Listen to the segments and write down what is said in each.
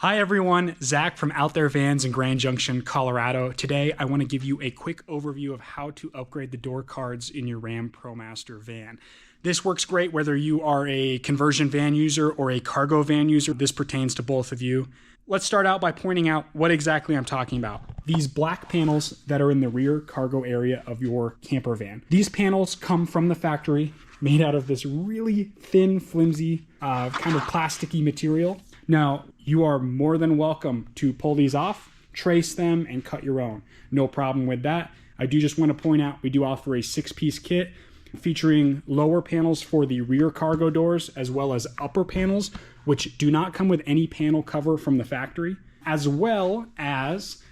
Hi everyone, Zach from Out There Vans in Grand Junction, Colorado. Today I want to give you a quick overview of how to upgrade the door cards in your Ram Promaster van. This works great whether you are a conversion van user or a cargo van user. This pertains to both of you. Let's start out by pointing out what exactly I'm talking about. These black panels that are in the rear cargo area of your camper van. These panels come from the factory, made out of this really thin, flimsy, kind of plasticky material. Now, you are more than welcome to pull these off, trace them, and cut your own. No problem with that. I do just want to point out we do offer a 6-piece kit featuring lower panels for the rear cargo doors as well as upper panels, which do not come with any panel cover from the factory, as well as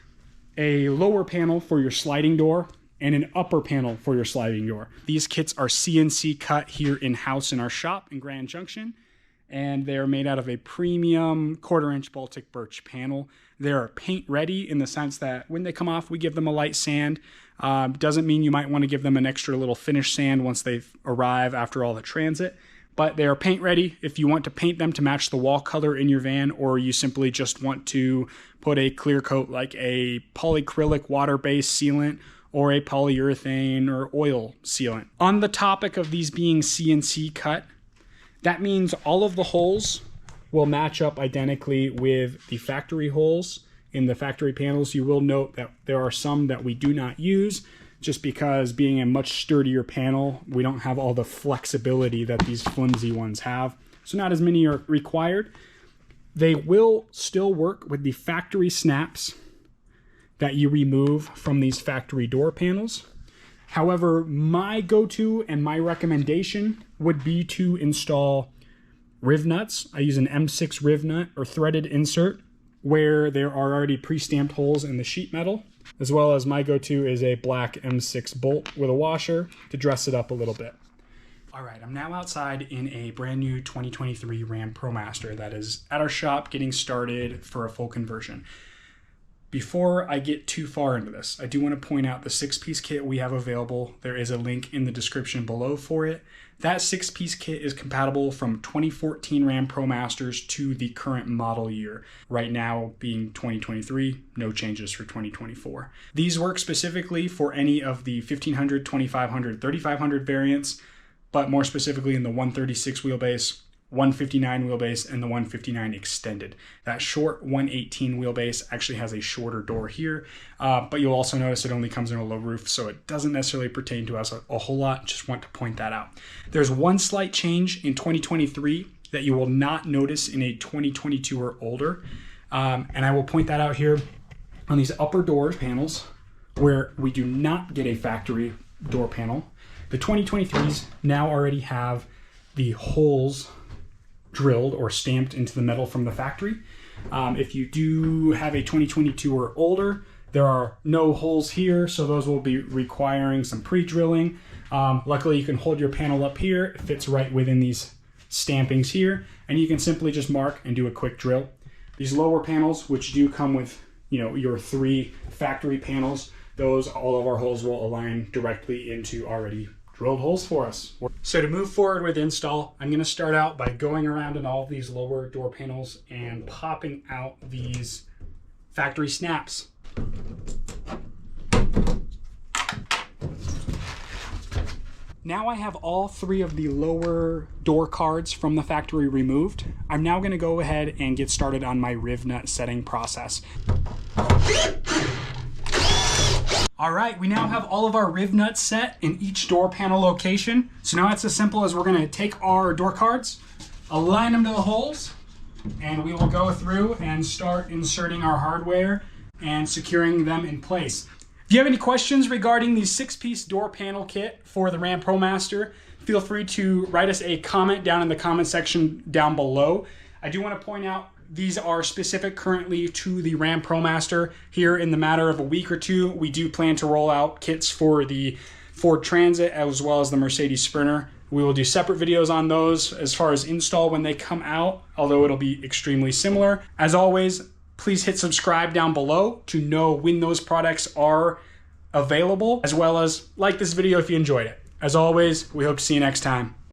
a lower panel for your sliding door and an upper panel for your sliding door. These kits are CNC cut here in-house in our shop in Grand Junction, and they're made out of a premium 1/4-inch Baltic birch panel. They're paint ready in the sense that when they come off, we give them a light sand. Doesn't mean you might want to give them an extra little finish sand once they arrive after all the transit, but they are paint ready if you want to paint them to match the wall color in your van, or you simply just want to put a clear coat like a polyacrylic water-based sealant or a polyurethane or oil sealant. On the topic of these being CNC cut, that means all of the holes will match up identically with the factory holes in the factory panels. You will note that there are some that we do not use just because, being a much sturdier panel, we don't have all the flexibility that these flimsy ones have. So not as many are required. They will still work with the factory snaps that you remove from these factory door panels. However, my go-to and my recommendation would be to install riv nuts. I use an M6 riv nut or threaded insert where there are already pre-stamped holes in the sheet metal, as well as my go-to is a black M6 bolt with a washer to dress it up a little bit. All right, I'm now outside in a brand new 2023 Ram Promaster that is at our shop getting started for a full conversion. Before I get too far into this, I do want to point out the 6-piece kit we have available. There is a link in the description below for it. That 6-piece kit is compatible from 2014 Ram Promasters to the current model year. Right now being 2023, no changes for 2024. These work specifically for any of the 1500, 2500, 3500 variants, but more specifically in the 136 wheelbase, 159 wheelbase, and the 159 extended. That short 118 wheelbase actually has a shorter door here, but you'll also notice it only comes in a low roof, so it doesn't necessarily pertain to us a whole lot. Just want to point that out. There's one slight change in 2023 that you will not notice in a 2022 or older, and I will point that out here on these upper door panels where we do not get a factory door panel. The 2023s now already have the holes drilled or stamped into the metal from the factory. If you do have a 2022 or older, there are no holes here, so those will be requiring some pre-drilling. Luckily, you can hold your panel up here. It fits right within these stampings here, and you can simply just mark and do a quick drill. These lower panels, which do come with, your 3 factory panels, those, all of our holes will align directly into already drilled holes for us. So to move forward with install, I'm going to start out by going around in all of these lower door panels and popping out these factory snaps. Now I have all 3 of the lower door cards from the factory removed. I'm now going to go ahead and get started on my riv nut setting process. All right, we now have all of our riv nuts set in each door panel location. So now it's as simple as we're gonna take our door cards, align them to the holes, and we will go through and start inserting our hardware and securing them in place. If you have any questions regarding the 6-piece door panel kit for the Ram Promaster, feel free to write us a comment down in the comment section down below. I do want to point out these are specific currently to the Ram Promaster. Here in the matter of a week or two, we do plan to roll out kits for the Ford Transit as well as the Mercedes Sprinter. We will do separate videos on those as far as install when they come out, although it'll be extremely similar. As always, please hit subscribe down below to know when those products are available, as well as like this video if you enjoyed it. As always, we hope to see you next time.